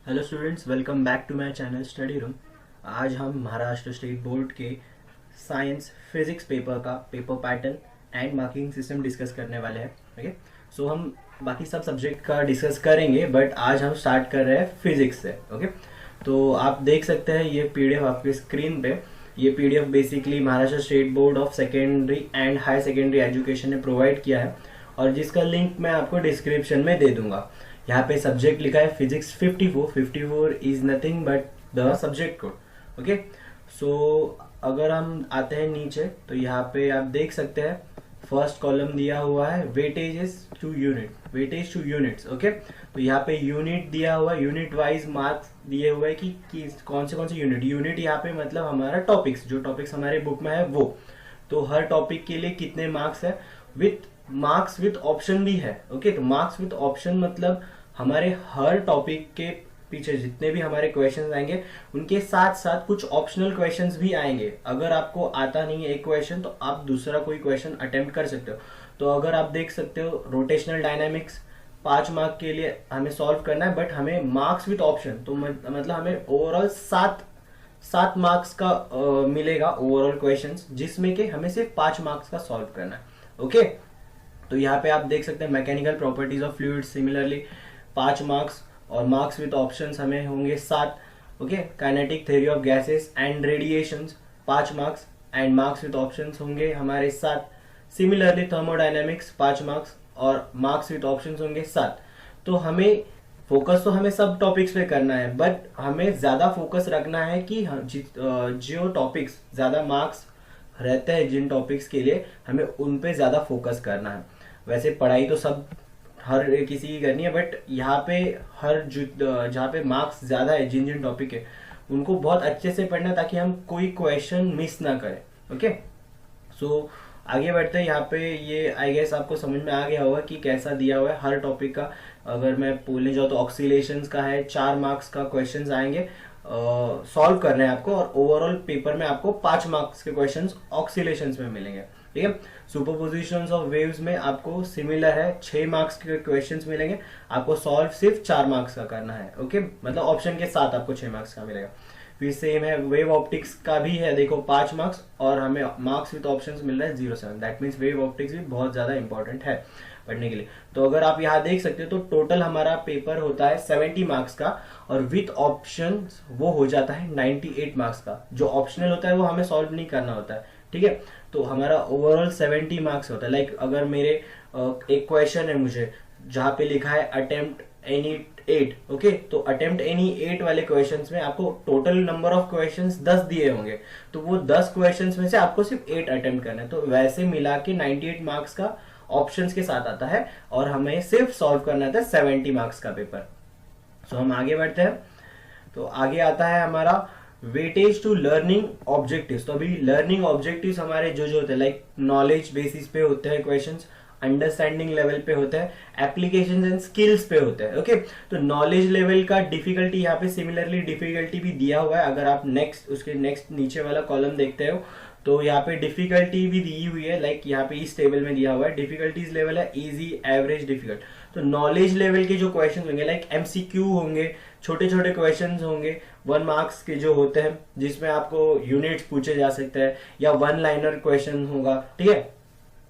Hello students, welcome back to my channel study room. आज हम Maharashtra state board के science physics paper का paper pattern and marking system discuss करने वाले हैं। ओके, सो हम बाकी सब सब्जेक्ट का डिस्कस करेंगे, बट आज हम स्टार्ट कर रहे हैं फिजिक्स से। ओके, तो आप देख सकते हैं ये पीडीएफ आपके स्क्रीन पे। ये PDF basically Maharashtra state board of secondary and higher secondary education ने प्रोवाइड किया है, और जिसका लिंक मैं आपको डिस्क्रिप्शन में दे दूंगा। यहाँ पे सब्जेक्ट लिखा है physics 54 is nothing but the subject code. Okay, so अगर हम आते हैं नीचे तो यहाँ पे आप देख सकते हैं फर्स्ट कॉलम दिया हुआ है वेटेज टू यूनिट्स। ओके, तो यहाँ पे यूनिट दिया हुआ है, यूनिट वाइज मार्क्स दिए हुए है कि कौन से यूनिट यहाँ पे मतलब हमारा टॉपिक्स, जो टॉपिक्स हमारे बुक में है वो। तो हर टॉपिक के लिए कितने मार्क्स है, विथ मार्क्स विथ ऑप्शन भी है। ओके, तो मार्क्स विथ ऑप्शन मतलब हमारे हर टॉपिक के पीछे जितने भी हमारे क्वेश्चंस आएंगे उनके साथ साथ कुछ ऑप्शनल क्वेश्चंस भी आएंगे। अगर आपको आता नहीं है एक क्वेश्चन तो आप दूसरा कोई क्वेश्चन अटेम्प्ट कर सकते हो। तो अगर आप देख सकते हो रोटेशनल डायनामिक्स 5 मार्क के लिए हमें सॉल्व करना है, बट हमें मार्क्स विथ ऑप्शन तो मतलब हमें ओवरऑल सात मार्क्स का मिलेगा ओवरऑल क्वेश्चंस, जिसमें कि हमें सिर्फ 5 मार्क्स का सॉल्व करना है। ओके, तो यहाँ पे आप देख सकते हैं mechanical properties of fluid similarly 5 marks, और मार्क्स विद ऑप्शंस हमें होंगे 7। Okay, kinetic theory of gases and radiations 5 marks and marks with options होंगे हमारे 7। सिमिलरली थर्मोडायनेमिक्स 5 मार्क्स और मार्क्स विद ऑप्शंस होंगे 7। तो हमें फोकस तो हमें सब टॉपिक्स पे करना है, बट हमें ज्यादा फोकस रखना है कि जो टॉपिक्स ज्यादा मार्क्स रहते हैं जिन टॉपिक्स के लिए हमें उन पे ज्यादा फोकस करना है। वैसे पढ़ाई तो सब हर किसी की करनी है, बट यहाँ पे जहाँ पे मार्क्स ज्यादा है जिन जिन टॉपिक है उनको बहुत अच्छे से पढ़ना है ताकि हम कोई क्वेश्चन मिस ना करें। ओके, सो आगे बढ़ते हैं। यहाँ पे ये आई गेस आपको समझ में आ गया होगा कि कैसा दिया हुआ है हर टॉपिक का। अगर मैं बोलने जाऊँ तो ऑक्सीलेशंस का है, 4 मार्क्स का क्वेश्चंस आएंगे, सॉल्व करने हैं आपको, और ओवरऑल पेपर में आपको 5 मार्क्स के क्वेश्चंस ऑक्सीलेशंस में मिलेंगे। ठीक है, सुपरपोजिशंस ऑफ वेव्स में आपको सिमिलर है, 6 मार्क्स के क्वेश्चंस मिलेंगे, आपको सॉल्व सिर्फ 4 मार्क्स का करना है। ओके, मतलब ऑप्शन के साथ आपको 6 मार्क्स का मिलेगा। फिर सेम है वेव ऑप्टिक्स का भी है, देखो 5 मार्क्स और हमें मार्क्स विद ऑप्शंस मिल रहा है 0.7। दैट मीन्स वेव ऑप्टिक्स भी बहुत ज्यादा इंपॉर्टेंट है पढ़ने के लिए। तो अगर आप यहाँ देख सकते हो तो टोटल हमारा पेपर होता है 70 मार्क्स का, और विथ ऑप्शन वो हो जाता है 98 मार्क्स का। जो ऑप्शनल होता है वो हमें सॉल्व नहीं करना होता है। ठीक है, तो हमारा ओवरऑल 70 मार्क्स होता है। लाइक अगर मेरे एक क्वेश्चन है मुझे जहां पे लिखा है अटेम्प्ट एनी 8, ओके, तो अटेम्प्ट एनी 8 वाले क्वेश्चंस में आपको टोटल नंबर ऑफ क्वेश्चंस 10 दिए होंगे, तो वो 10 क्वेश्चंस में से आपको सिर्फ 8 अटेम्प्ट करना है। तो वैसे मिला के 98 मार्क्स का ऑप्शंस के साथ आता है, और हमें सिर्फ सॉल्व करना था 70 मार्क्स का पेपर। सो हम आगे बढ़ते हैं। तो आगे आता है हमारा वेटेज टू लर्निंग ऑब्जेक्टिव्स। तो अभी लर्निंग ऑब्जेक्टिव्स हमारे जो होते हैं लाइक नॉलेज बेसिस पे होते हैं क्वेश्चंस, अंडरस्टैंडिंग लेवल पे होते हैं, एप्लीकेशंस एंड स्किल्स पे होते हैं। ओके, तो नॉलेज लेवल का डिफिकल्टी यहाँ पे सिमिलरली डिफिकल्टी भी दिया हुआ है। अगर आप उसके नेक्स्ट नीचे वाला कॉलम देखते हो तो यहाँ पे डिफिकल्टी भी दी हुई है, लाइक यहाँ पे इस टेबल में दिया हुआ है डिफिकल्टीज लेवल है इजी, एवरेज, डिफिकल्ट। तो नॉलेज लेवल के जो क्वेश्चन होंगे लाइक एमसीक्यू होंगे, छोटे छोटे क्वेश्चन होंगे 1 मार्क्स के जो होते हैं, जिसमें आपको यूनिट्स पूछे जा सकते हैं, या 1 लाइनर क्वेश्चन होगा। ठीक है,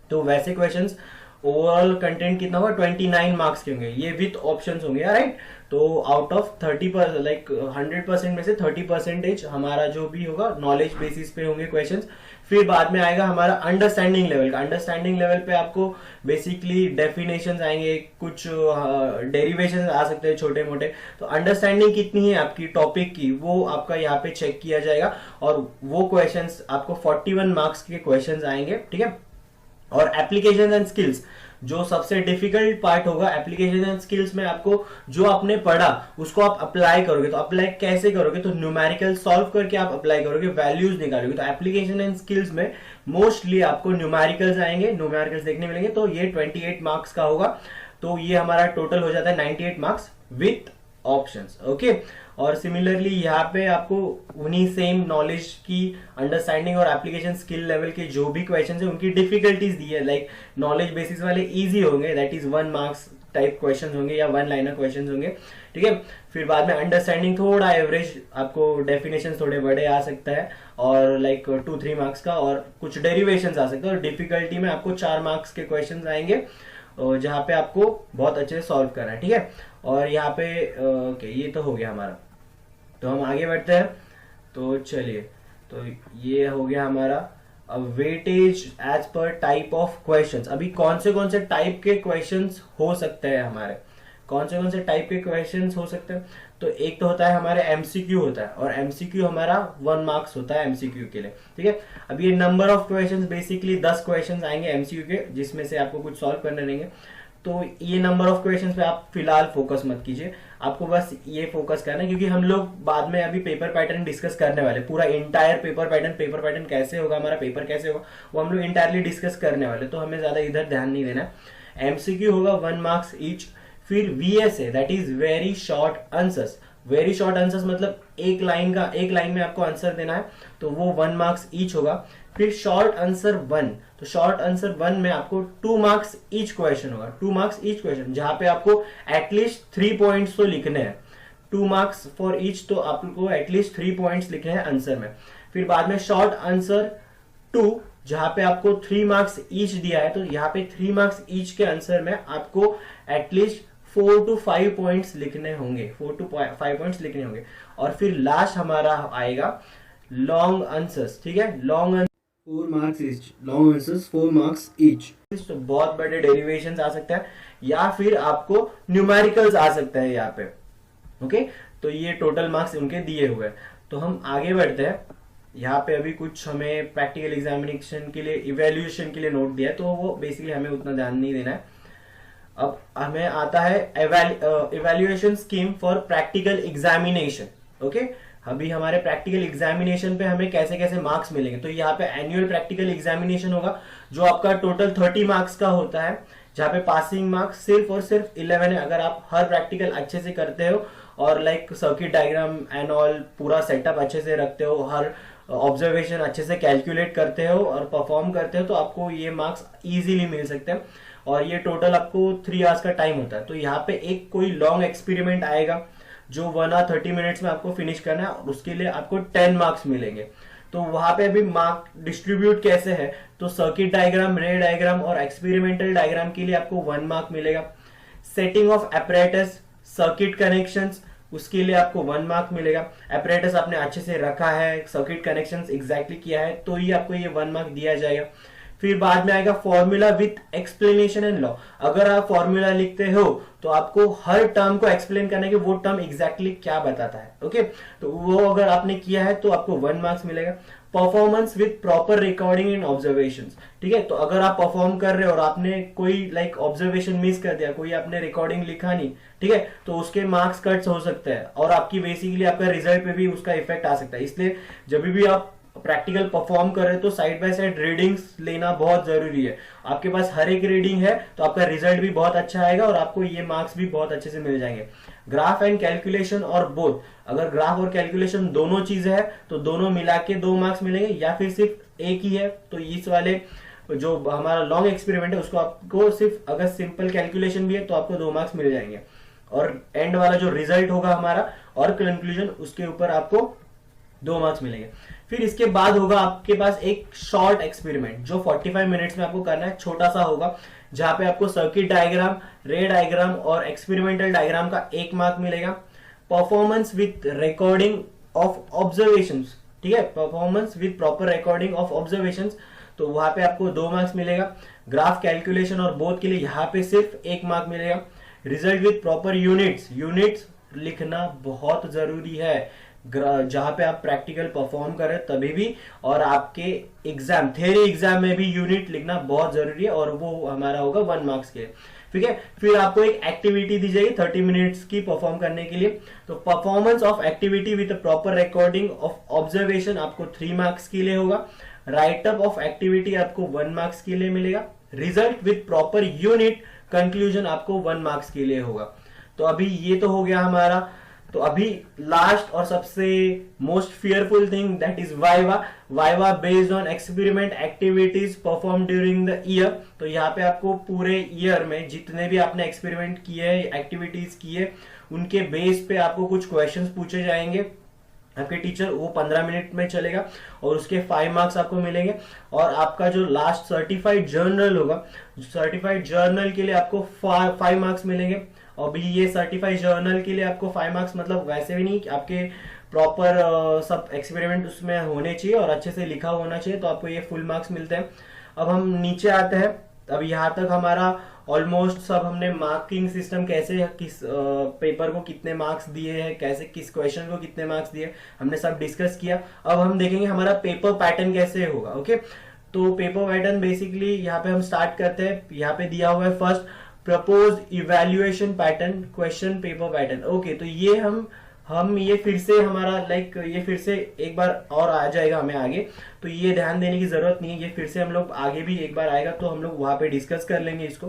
तो वैसे क्वेश्चंस ओवरऑल कंटेंट कितना होगा 29 मार्क्स के होंगे, ये विथ ऑप्शंस होंगे। राइट, तो आउट ऑफ 30% लाइक 100% में से 30% हमारा जो भी होगा नॉलेज बेसिस पे होंगे क्वेश्चंस। फिर बाद में आएगा हमारा अंडरस्टैंडिंग लेवल का। अंडरस्टैंडिंग लेवल पे आपको बेसिकली डेफिनेशंस आएंगे, कुछ डेरिवेशंस आ सकते हैं छोटे मोटे। तो अंडरस्टैंडिंग कितनी है आपकी टॉपिक की वो आपका यहाँ पे चेक किया जाएगा, और वो क्वेश्चंस आपको 41 मार्क्स के क्वेश्चंस आएंगे। ठीक है, और एप्लीकेशन एंड स्किल्स जो सबसे डिफिकल्ट पार्ट होगा, एप्लीकेशन एंड स्किल्स में आपको जो आपने पढ़ा उसको आप अप्लाई करोगे। तो अप्लाई कैसे करोगे, तो न्यूमेरिकल सॉल्व करके आप अप्लाई करोगे, वैल्यूज निकालोगे। तो एप्लीकेशन एंड स्किल्स में मोस्टली आपको न्यूमेरिकल्स आएंगे, न्यूमेरिकल्स देखने मिलेंगे। तो ये 28 मार्क्स का होगा, तो ये हमारा टोटल हो जाता है 98 मार्क्स विथ ऑप्शंस। ओके, और सिमिलरली यहाँ पे आपको उन्हीं सेम नॉलेज की अंडरस्टैंडिंग और एप्लीकेशन स्किल लेवल के जो भी क्वेश्चन है उनकी डिफिकल्टीज दी है। लाइक नॉलेज बेसिस वाले इजी होंगे, that is 1 marks type question होंगे या वन लाइनर क्वेश्चन होंगे, ठीक है। फिर बाद में अंडरस्टैंडिंग थोड़ा एवरेज, आपको डेफिनेशन थोड़े बड़े आ सकता है और लाइक 2-3 मार्क्स का, और कुछ डेरिवेशन आ सकते हैं। और डिफिकल्टी में आपको 4 मार्क्स के क्वेश्चन आएंगे जहाँ पे आपको बहुत अच्छे से सॉल्व करना है, ठीक है। और यहाँ पे ओके, ये तो हो गया हमारा, तो हम आगे बढ़ते हैं। तो चलिए, तो ये हो गया हमारा weightage as per type of questions. अभी कौन से टाइप के क्वेश्चंस हो सकते हैं हमारे, कौन से टाइप के क्वेश्चंस हो सकते हैं। तो एक तो होता है हमारे एमसीक्यू होता है, और एमसीक्यू हमारा 1 मार्क्स होता है एमसीक्यू के लिए, ठीक है। अब ये number of questions basically 10 questions आएंगे एमसीक्यू के, जिसमें से आपको कुछ सॉल्व करने रहेंगे। तो ये नंबर ऑफ क्वेश्चंस पे आप फिलहाल फोकस मत कीजिए, आपको बस ये फोकस करना है, क्योंकि हम लोग बाद में अभी पेपर पैटर्न डिस्कस करने वाले, पूरा इंटायर पेपर पैटर्न कैसे होगा, हमारा पेपर कैसे होगा, वो हम लोग इंटायरली डिस्कस करने वाले, तो हमें ज्यादा इधर ध्यान नहीं देना है। एमसीक्यू होगा 1 मार्क्स ईच। फिर VSA, that is very short answers. Very short answers मतलब एक लाइन में आपको आंसर देना है, तो वो 1 मार्क्स ईच होगा। फिर शॉर्ट आंसर 1, तो शॉर्ट आंसर 1 में आपको 2 मार्क्स ईच क्वेश्चन होगा, 2 मार्क्स ईच क्वेश्चन, जहां पे आपको एटलीस्ट 3 पॉइंट्स तो लिखने हैं। 2 मार्क्स फॉर ईच, तो आपको एटलीस्ट 3 पॉइंट्स लिखने हैं आंसर में। फिर बाद में शॉर्ट आंसर 2, जहां पे आपको 3 मार्क्स ईच दिया है, तो यहाँ पे 3 मार्क्स ईच के आंसर में आपको एटलीस्ट 4 to 5 पॉइंट्स लिखने होंगे, 4 to 5 पॉइंट्स लिखने होंगे। और फिर लास्ट हमारा आएगा लॉन्ग आंसर्स, ठीक है। Long 4 marks each, long answers 4 marks each. तो बहुत बड़े डेरिवेशंस आ सकता है, या फिर आपको न्यूमेरिकल्स आ सकता है यहाँ पे, ओके। तो ये टोटल मार्क्स उनके दिए हुए हैं। तो हम आगे बढ़ते हैं। यहाँ पे अभी कुछ हमें प्रैक्टिकल एग्जामिनेशन के लिए, इवेल्युएशन के लिए नोट दिया है, तो वो बेसिकली हमें उतना ध्यान नहीं देना है। अब हमें आता है evaluation scheme for practical examination, okay. अभी हमारे प्रैक्टिकल एग्जामिनेशन पे हमें कैसे कैसे मार्क्स मिलेंगे। तो यहाँ पे एनुअल प्रैक्टिकल एग्जामिनेशन होगा, जो आपका टोटल 30 मार्क्स का होता है, जहाँ पे पासिंग मार्क्स सिर्फ और सिर्फ 11 है, अगर आप हर प्रैक्टिकल अच्छे से करते हो और like circuit diagram and all पूरा सेटअप अच्छे से रखते हो, हर ऑब्जर्वेशन अच्छे से कैलकुलेट करते हो और परफॉर्म करते हो, तो आपको ये मार्क्स इजीली मिल सकते हैं। और ये टोटल आपको 3 आवर्स का टाइम होता है। तो यहाँ पे एक कोई लॉन्ग एक्सपेरिमेंट आएगा जो 1 hour 30 मिनट्स में आपको फिनिश करना है, और उसके लिए आपको 10 मार्क्स मिलेंगे। तो वहां पे अभी मार्क डिस्ट्रीब्यूट कैसे है, तो सर्किट डायग्राम, रे डायग्राम और एक्सपेरिमेंटल डायग्राम के लिए आपको 1 मार्क मिलेगा। Setting of apparatus, circuit connections, उसके लिए आपको 1 मार्क मिलेगा। एपरेटस आपने अच्छे से रखा है, सर्किट कनेक्शंस एग्जैक्टली किया है, तो ही आपको ये 1 मार्क दिया जाएगा। फिर बाद में आएगा formula with explanation and law. अगर आप फॉर्मूला लिखते हो तो आपको हर टर्म को एक्सप्लेन करना है कि वो टर्म एग्जैक्टली क्या बताता है, ओके। तो वो अगर आपने किया है तो आपको 1 मार्क्स मिलेगा। Performance with proper recording and observation, ठीक है। तो अगर आप परफॉर्म कर रहे हो और आपने कोई लाइक ऑब्जर्वेशन मिस कर दिया, कोई आपने रिकॉर्डिंग लिखा नहीं, ठीक है, तो उसके मार्क्स कट्स हो सकते हैं और आपकी बेसिकली आपका रिजल्ट पे भी उसका इफेक्ट आ सकता है। इसलिए जब भी आप प्रैक्टिकल परफॉर्म कर रहे हो तो साइड बाय साइड रीडिंग्स लेना बहुत जरूरी है। आपके पास हर एक रीडिंग है तो आपका रिजल्ट भी बहुत अच्छा आएगा और आपको ये मार्क्स भी बहुत अच्छे से मिल जाएंगे। ग्राफ एंड कैलकुलेशन और बोथ, अगर ग्राफ और कैलकुलेशन दोनों चीजें है तो दोनों मिला के 2 मार्क्स मिलेंगे, या फिर सिर्फ एक ही है तो इस वाले जो हमारा लॉन्ग एक्सपेरिमेंट है उसको आपको सिर्फ अगर सिंपल कैलकुलेशन भी है तो आपको 2 मार्क्स मिल जाएंगे। और एंड वाला जो रिजल्ट होगा हमारा और कंक्लूजन, उसके ऊपर आपको 2 मार्क्स मिलेंगे। फिर इसके बाद होगा आपके पास एक शॉर्ट एक्सपेरिमेंट जो 45 मिनट्स में आपको करना है, छोटा सा होगा, जहां पे आपको सर्किट डायग्राम, रे डायग्राम और एक्सपेरिमेंटल डायग्राम का 1 मार्क मिलेगा। Performance with recording of observations, ठीक है, performance with proper recording of observations, तो वहां पे आपको 2 मार्क्स मिलेगा। ग्राफ कैलकुलेशन और बोथ के लिए यहाँ पे सिर्फ 1 मार्क मिलेगा। रिजल्ट विथ प्रॉपर यूनिट्स लिखना बहुत जरूरी है जहां पे आप प्रैक्टिकल परफॉर्म कर रहे हैं तभी भी, और आपके एग्जाम, थ्योरी एग्जाम में भी यूनिट लिखना बहुत जरूरी है और वो हमारा होगा 1 मार्क्स के, ठीक है। फिर आपको एक एक्टिविटी दी जाएगी 30 मिनट्स की परफॉर्म करने के लिए। तो performance of activity with proper recording of observation आपको 3 मार्क्स के लिए होगा। राइट अप ऑफ एक्टिविटी आपको 1 मार्क्स के लिए मिलेगा। Result with proper unit conclusion आपको 1 मार्क्स के लिए होगा। तो अभी ये तो हो गया हमारा तो अभी लास्ट और सबसे most fearful thing that is viva. Viva based on experiment activities perform during the year. तो यहाँ पे आपको पूरे ईयर में जितने भी आपने एक्सपेरिमेंट किए, एक्टिविटीज किए, उनके बेस पे आपको कुछ क्वेश्चंस पूछे जाएंगे। आपके टीचर वो 15 मिनट में चलेगा और उसके 5 मार्क्स आपको मिलेंगे। और आपका जो लास्ट सर्टिफाइड जर्नल होगा, सर्टिफाइड जर्नल के लिए आपको 5 मार्क्स मिलेंगे। और भी ये सर्टिफाइड जर्नल के लिए आपको 5 मार्क्स मतलब वैसे भी नहीं, आपके प्रॉपर सब एक्सपेरिमेंट उसमें होने चाहिए और अच्छे से लिखा होना चाहिए, तो आपको ये फुल मार्क्स मिलते हैं। अब हम नीचे आते हैं। अब यहाँ तक हमारा ऑलमोस्ट सब हमने मार्किंग सिस्टम कैसे, किस पेपर को कितने मार्क्स दिए हैं, कैसे किस क्वेश्चन को कितने मार्क्स दिए, हमने सब डिस्कस किया। अब हम देखेंगे हमारा पेपर पैटर्न कैसे होगा। ओके, तो पेपर पैटर्न बेसिकली यहाँ पे हम स्टार्ट करते हैं। यहाँ पे दिया हुआ है first propose evaluation pattern question paper pattern. Okay, तो ये हम ये फिर से हमारा ये फिर से एक बार और आ जाएगा हमें आगे, तो ये ध्यान देने की जरूरत नहीं है। ये फिर से हम लोग आगे भी एक बार आएगा तो हम लोग वहां पे डिस्कस कर लेंगे इसको।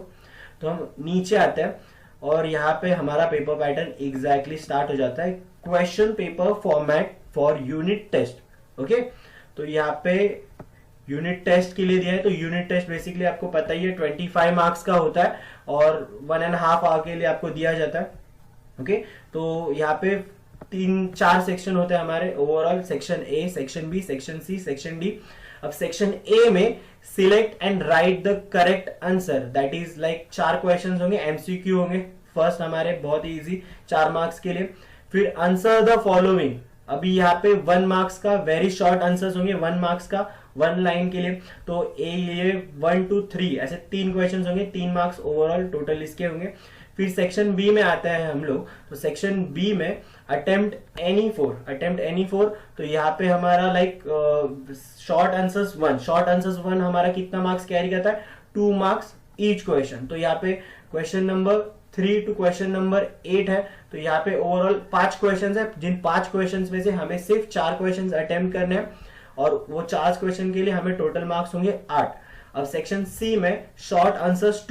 तो हम नीचे आते हैं और यहाँ पे हमारा पेपर पैटर्न एग्जैक्टली स्टार्ट हो जाता है। Question paper format for unit test. Okay, तो यहाँ पे यूनिट टेस्ट के लिए दिया है। तो यूनिट टेस्ट बेसिकली आपको पता ही है 25 मार्क्स का होता है और 1.5 आवर के लिए आपको दिया जाता है। ओके, तो यहाँ पे 3-4 सेक्शन होते हैं हमारे overall, section A, section B, section C, section D. अब सेक्शन ए में select and write the correct answer, that is 4 questions होंगे, एमसीक्यू होंगे। फर्स्ट हमारे बहुत इजी 4 मार्क्स के लिए। फिर आंसर द फॉलोइंग, अभी यहाँ पे 1 मार्क्स का वेरी शॉर्ट आंसर्स होंगे, 1 मार्क्स का 1 लाइन के लिए। तो ये 1 2 3 ऐसे 3 क्वेश्चंस होंगे, 3 मार्क्स ओवरऑल टोटल इसके होंगे। फिर सेक्शन बी में आते हैं हम लोग। तो सेक्शन बी में अटेम्प्ट एनी फोर, तो यहाँ पे हमारा शॉर्ट आंसर्स 1, शॉर्ट आंसर्स 1 हमारा कितना मार्क्स कैरी करता है, 2 मार्क्स ईच क्वेश्चन। तो यहाँ पे question number 3 to question number 8 है। तो यहाँ पे ओवरऑल 5 क्वेश्चन है, जिन 5 क्वेश्चन में से हमें सिर्फ 4 क्वेश्चन अटेम्प्ट करने हैं और वो 4 क्वेश्चन के लिए हमें टोटल मार्क्स होंगे 8। अब सेक्शन सी में शॉर्ट आंसर्स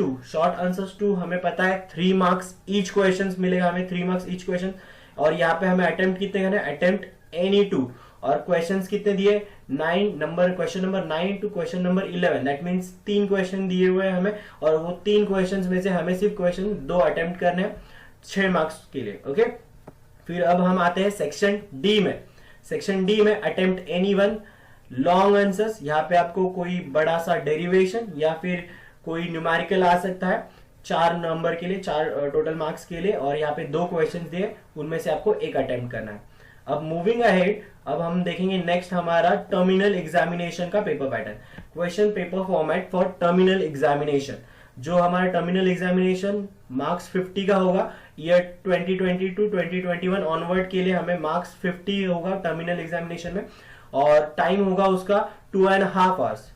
2 हमें पता है 3 मार्क्स ईच क्वेश्चन मिलेगा, हमें 3 मार्क्स ईच क्वेश्चन। और यहाँ पे हमें अटेम्प्ट कितने करने, अटेम्प्ट एनी 2, और क्वेश्चंस कितने दिए, 9 number, question number 9 to question number 11, that means 3 question दिए हुए हैं हमें और वो 3 क्वेश्चन में से हमें सिर्फ क्वेश्चन 2 अटेम्प्ट करने हैं 6 मार्क्स के लिए। ओके, फिर अब हम आते हैं सेक्शन डी में। सेक्शन डी में अटेम्प्ट एनी 1 लॉन्ग आंसर्स, यहाँ पे आपको कोई बड़ा सा डेरिवेशन या फिर कोई न्यूमेरिकल आ सकता है 4 नंबर के लिए, 4 टोटल मार्क्स के लिए, और यहाँ पे 2 क्वेश्चंस दिए, उनमें से आपको एक अटेम्प्ट करना है। अब मूविंग अहेड, अब हम देखेंगे नेक्स्ट हमारा टर्मिनल एग्जामिनेशन का paper pattern, question paper format for terminal examination. जो हमारा टर्मिनल एग्जामिनेशन मार्क्स 50 का होगा, ईयर 2020 टू 2021 ऑनवर्ड के लिए हमें मार्क्स 50 होगा टर्मिनल एग्जामिनेशन में, और टाइम होगा उसका 2.5 आवर्स।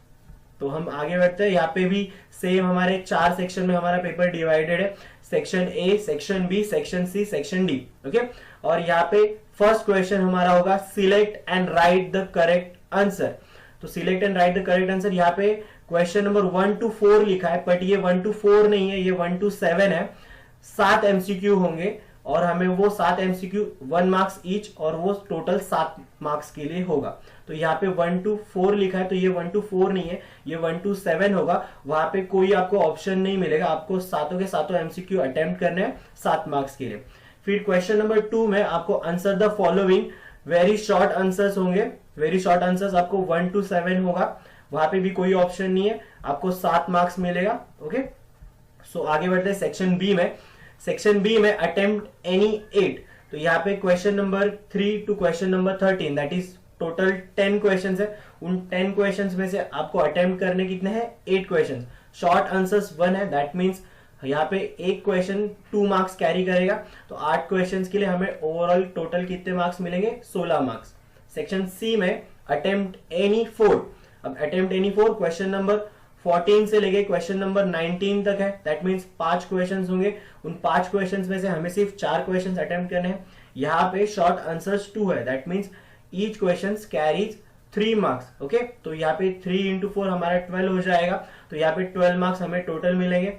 तो हम आगे बढ़ते हैं। यहाँ पे भी सेम हमारे 4 सेक्शन में हमारा पेपर डिवाइडेड है, section A, section B, section C, section D. Okay, और यहाँ पे फर्स्ट क्वेश्चन हमारा होगा select and write the correct answer. तो select and write the correct answer, यहाँ पे क्वेश्चन नंबर 1 to 4 लिखा है, बट ये 1 to 4 नहीं है, ये 1 to 7 है। 7 एमसीक्यू होंगे और हमें वो 7 एमसीक्यू 1 मार्क्स ईच, और वो टोटल 7 मार्क्स के लिए होगा। तो यहाँ पे 1 to 4 लिखा है, तो ये 1 to 4 नहीं है, ये 1 to 7 होगा। वहां पे कोई आपको ऑप्शन नहीं मिलेगा, आपको सातों के सातों एमसीक्यू अटेम्प्ट करने हैं 7 मार्क्स के लिए। फिर क्वेश्चन नंबर 2 में आपको answer the following, very short answers होंगे, वेरी शॉर्ट आंसर्स आपको 1 to 7 होगा, वहां पे भी कोई ऑप्शन नहीं है, आपको 7 मार्क्स मिलेगा। ओके, सो आगे बढ़ते हैं सेक्शन बी में। सेक्शन बी में अटेम्प्ट एनी 8, तो यहाँ पे question number 3 to question number 13, that is total 10 questions है। उन 10 क्वेश्चंस में से आपको अटेम्प्ट करने कितने हैं, 8 क्वेश्चंस। शॉर्ट आंसर्स 1 है, दैट मीन्स यहाँ पे एक क्वेश्चन 2 मार्क्स कैरी करेगा, तो 8 क्वेश्चंस के लिए हमें ओवरऑल टोटल कितने मार्क्स मिलेंगे, 16 मार्क्स। सेक्शन सी में अटेम्प्ट एनी 4, अब अटेम्प्ट एनी 4 क्वेश्चन नंबर 14 से लेके क्वेश्चन नंबर 19 तक है, दैट मीन्स 5 क्वेश्चंस होंगे। उन 5 क्वेश्चंस में से हमें सिर्फ 4 क्वेश्चंस अटेम्प्ट करने हैं। यहाँ पे शॉर्ट आंसर्स 2 है, that means each questions carries 3 marks. Okay, तो यहाँ पे 3 into 4 हमारा 12 हो जाएगा, तो यहाँ पे 12 मार्क्स हमें टोटल मिलेंगे।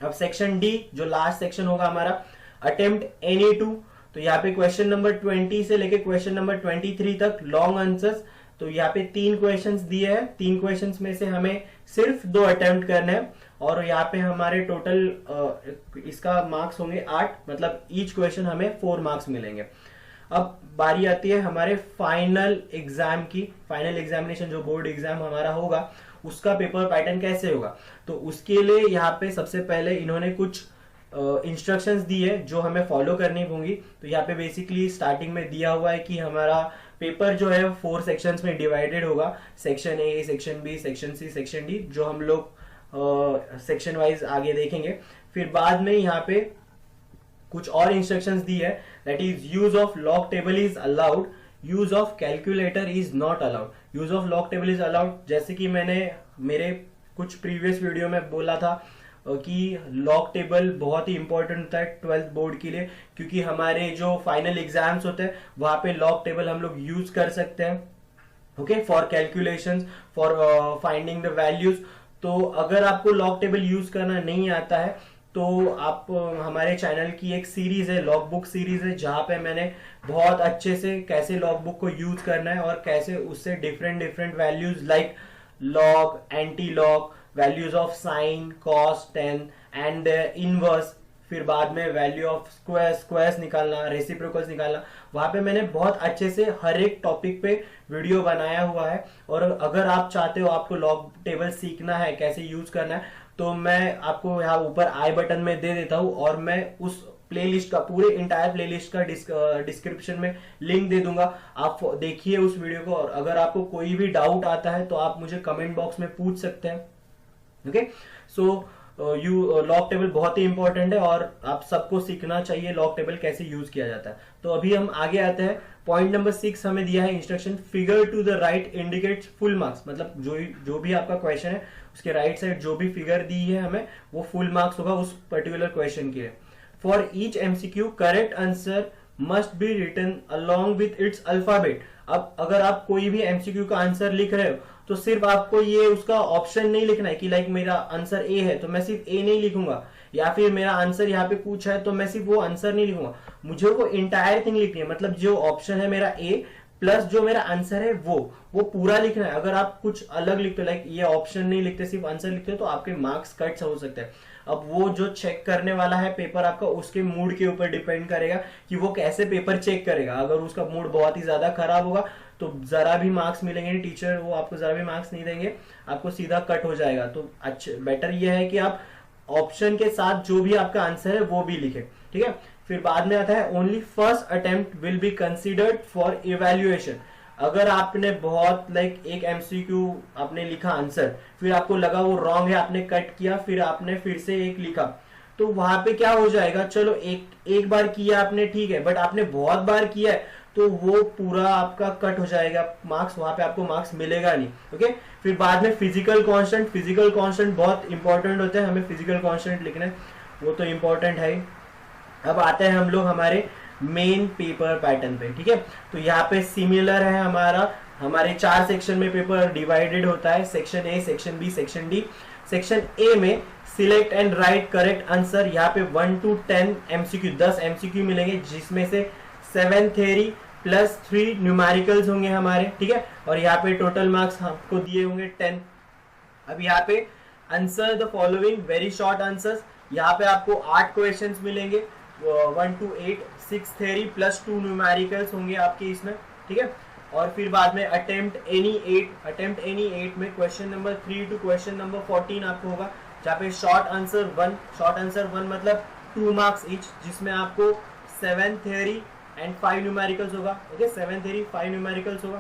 अब सेक्शन डी जो लास्ट सेक्शन होगा हमारा, अटेम्प्ट एनी 2, तो यहाँ पे क्वेश्चन नंबर 20 से लेके क्वेश्चन नंबर 23 तक लॉन्ग आंसर्स। तो यहाँ पे 3 क्वेश्चंस दिए हैं, 3 क्वेश्चंस में से हमें सिर्फ 2 अटेम्प्ट करने हैं और यहाँ पे हमारे टोटल इसका मार्क्स होंगे 8, मतलब ईच क्वेश्चन हमें 4 मार्क्स मिलेंगे। अब बारी आती है हमारे फाइनल एग्जाम की। फाइनल एग्जामिनेशन जो बोर्ड एग्जाम हमारा होगा उसका पेपर पैटर्न कैसे होगा, तो उसके लिए यहाँ पे सबसे पहले इन्होंने कुछ इंस्ट्रक्शंस दी है जो हमें फॉलो करनी होंगी। तो यहाँ पे बेसिकली स्टार्टिंग में दिया हुआ है कि हमारा पेपर जो है 4 सेक्शंस में डिवाइडेड होगा, section A, section B, section C, section D, जो हम लोग सेक्शन वाइज आगे देखेंगे। फिर बाद में यहाँ पे कुछ और इंस्ट्रक्शंस दी है, that is use of log table is allowed, use of calculator is not allowed. Use of log table is allowed, जैसे कि मैंने मेरे कुछ प्रीवियस वीडियो में बोला था कि लॉग टेबल बहुत ही इंपॉर्टेंट होता है 12th बोर्ड के लिए, क्योंकि हमारे जो फाइनल एग्जाम्स होते हैं वहां पे लॉग टेबल हम लोग यूज कर सकते हैं, okay, for calculations, for finding the values. तो अगर आपको लॉग टेबल यूज करना नहीं आता है तो आप हमारे चैनल की एक सीरीज है, लॉग बुक सीरीज है, जहां पे मैंने बहुत अच्छे से कैसे लॉग बुक को यूज करना है और कैसे उससे different different values like log, anti log, values of sine, cos, ten and inverse, फिर बाद में वैल्यू ऑफ स्क्वायर्स निकालना, रेसिप्रोकल्स निकालना, वहां पे मैंने बहुत अच्छे से हर एक टॉपिक पे वीडियो बनाया हुआ है। और अगर आप चाहते हो आपको लॉग टेबल सीखना है कैसे यूज करना है, तो मैं आपको यहाँ ऊपर आई बटन में दे देता हूँ और मैं उस प्लेलिस्ट का, पूरे इंटायर प्लेलिस्ट का डिस्क्रिप्शन में लिंक दे दूंगा। आप देखिए उस वीडियो को, और अगर आपको कोई भी डाउट आता है तो आप मुझे कमेंट बॉक्स में पूछ सकते हैं, ओके। सो लॉग टेबल बहुत ही इंपॉर्टेंट है और आप सबको सीखना चाहिए लॉग टेबल कैसे यूज किया जाता है। तो अभी हम आगे आते हैं। पॉइंट नंबर 6 हमें दिया है instruction, figure to the right indicates full marks, मतलब जो भी आपका क्वेश्चन है उसके राइट साइड जो भी फिगर दी है हमें वो फुल मार्क्स होगा उस पर्टिकुलर क्वेश्चन के लिए। For each MCQ correct answer must be written along with its alphabet. अब अगर आप कोई भी एमसीक्यू का आंसर लिख रहे हो तो सिर्फ आपको ये उसका ऑप्शन नहीं लिखना है कि लाइक मेरा आंसर ए है तो मैं सिर्फ ए नहीं लिखूंगा, या फिर मेरा आंसर यहाँ पे पूछा है तो मैं सिर्फ वो आंसर नहीं लिखूंगा, मुझे वो इंटायर थिंग लिखनी है। मतलब जो ऑप्शन है मेरा ए प्लस जो मेरा आंसर है वो पूरा लिखना है। अगर आप कुछ अलग लिखते हो, लाइक ये ऑप्शन नहीं लिखते सिर्फ आंसर लिखते हो, तो आपके मार्क्स कट हो सकते हैं। अब वो जो चेक करने वाला है पेपर आपका, उसके मूड के ऊपर डिपेंड करेगा कि वो कैसे पेपर चेक करेगा। अगर उसका मूड बहुत ही ज्यादा खराब होगा तो जरा भी मार्क्स मिलेंगे नहीं, टीचर वो आपको जरा भी मार्क्स नहीं देंगे, आपको सीधा कट हो जाएगा। तो अच्छे बेटर ये है कि आप ऑप्शन के साथ जो भी आपका आंसर है वो भी लिखे, ठीक है। फिर बाद में आता है only first attempt will be considered for evaluation. अगर आपने बहुत लाइक एक एमसीक्यू आपने लिखा आंसर, फिर आपको लगा वो रॉन्ग है, आपने कट किया, फिर आपने फिर से एक लिखा, तो वहां पे क्या हो जाएगा, चलो एक बार किया आपने ठीक है, बट आपने बहुत बार किया है तो वो पूरा आपका कट हो जाएगा मार्क्स, वहां पे आपको मार्क्स मिलेगा नहीं, ओके। फिर बाद में फिजिकल कांस्टेंट बहुत इंपॉर्टेंट होते हैं, हमें फिजिकल कांस्टेंट लिखना है, वो तो इंपॉर्टेंट है। अब आते हैं हम लोग हमारे मेन पेपर पैटर्न पे, ठीक है। तो यहाँ पे सिमिलर है हमारे 4 सेक्शन में पेपर डिवाइडेड होता है, section A, section B, section D. Section A में select and write correct answer, यहाँ पे 1 to 10 एमसीक्यू 10 एमसीक्यू मिलेंगे, जिसमें से 7 थ्योरी प्लस 3 न्यूमेरिकल्स होंगे हमारे, ठीक है। और यहाँ पे टोटल मार्क्स आपको दिए होंगे 10। अब यहाँ पे answer the following very short answers, यहाँ पे आपको 8 क्वेश्चंस मिलेंगे, 1 to 8, 6 थ्योरी प्लस 2 न्यूमेरिकल्स होंगे आपके इसमें, ठीक है। और फिर बाद में अटेम्प्ट एनी 8 में question number 3 to question number 14 आपको होगा, जहाँ पे शॉर्ट आंसर 1 मतलब 2 मार्क्स ईच, जिसमें आपको 7 थ्योरी एंड 5 न्यूमेरिकल्स होगा, ओके। 7 थ्योरी 5 न्यूमेरिकल्स होगा।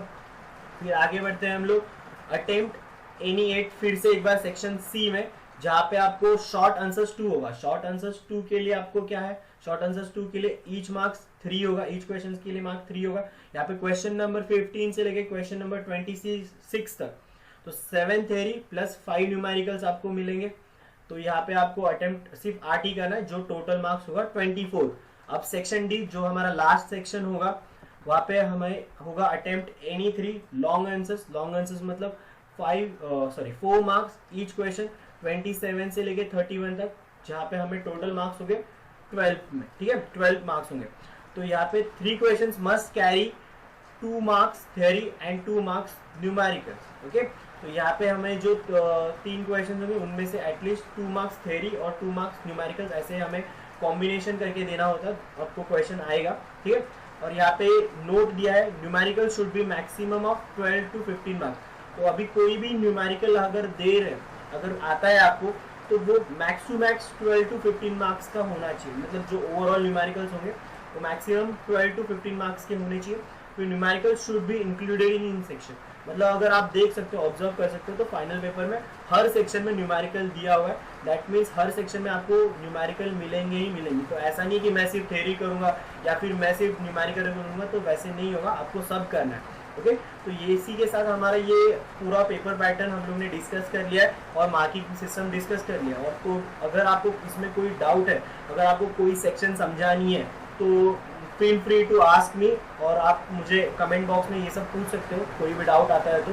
फिर आगे बढ़ते हैं हम लोग, अटेम्प्ट एनी 8 फिर से एक बार सेक्शन सी में, जहाँ पे आपको शॉर्ट आंसर्स 2 होगा। शॉर्ट आंसर्स 2 के लिए आपको क्या है, शॉर्ट आंसर्स 2 के लिए ईच मार्क्स 3 होगा, ईच क्वेश्चन के लिए मार्क 3 होगा। यहाँ पे क्वेश्चन नंबर 15 से लेके क्वेश्चन नंबर 26 तक, तो 7 थ्योरी प्लस 5 न्यूमेरिकल्स आपको मिलेंगे। तो यहाँ पे आपको अटेम्प्ट सिर्फ 8 ही करना है, जो टोटल मार्क्स होगा 24। अब सेक्शन डी जो हमारा लास्ट सेक्शन होगा, वहां पे हमें होगा अटेम्प्ट एनी 3 लॉन्ग आंसर्स मतलब 4 मार्क्स ईच क्वेश्चन, 27 से लेके 31 तक, जहाँ पे हमें टोटल मार्क्स होंगे 12 में, ठीक है, 12 मार्क्स होंगे। तो यहाँ पे 3 questions must carry 2 marks theory and 2 marks numerical. Okay, तो यहाँ पे हमें जो 3 क्वेश्चन होंगे उनमें से एटलीस्ट 2 मार्क्स थ्योरी और 2 मार्क्स न्यूमेरिकल ऐसे हमें कॉम्बिनेशन करके देना होता है, आपको क्वेश्चन आएगा। ठीक है, और यहाँ पे नोट दिया है numerical should be maximum of 12 to 15 marks. तो अभी कोई भी न्यूमेरिकल अगर दे रहे अगर आता है आपको तो वो max to max 12 to 15 marks का होना चाहिए, मतलब जो ओवरऑल न्यूमेरिकल्स होंगे वो मैक्सिमम 12 to 15 मार्क्स के होने चाहिए। तो numerical should be included in section, मतलब अगर आप देख सकते हो ऑब्जर्व कर सकते हो तो फाइनल पेपर में हर सेक्शन में न्यूमेरिकल दिया हुआ है। दैट मीन्स हर सेक्शन में आपको न्यूमेरिकल मिलेंगे ही मिलेंगे। तो ऐसा नहीं कि मैं सिर्फ थ्योरी करूंगा या फिर मैं सिर्फ न्यूमेरिकल करूंगा, तो वैसे नहीं होगा, आपको सब करना है। ओके, तो ये इसी के साथ हमारा ये पूरा पेपर पैटर्न हम लोग ने डिस्कस कर लिया है और मार्किंग सिस्टम डिस्कस कर लिया है। और तो अगर आपको इसमें कोई डाउट है, अगर आपको कोई सेक्शन समझा नहीं है तो feel free to ask me, और आप मुझे कमेंट बॉक्स में ये सब पूछ सकते हो, कोई भी डाउट आता है तो।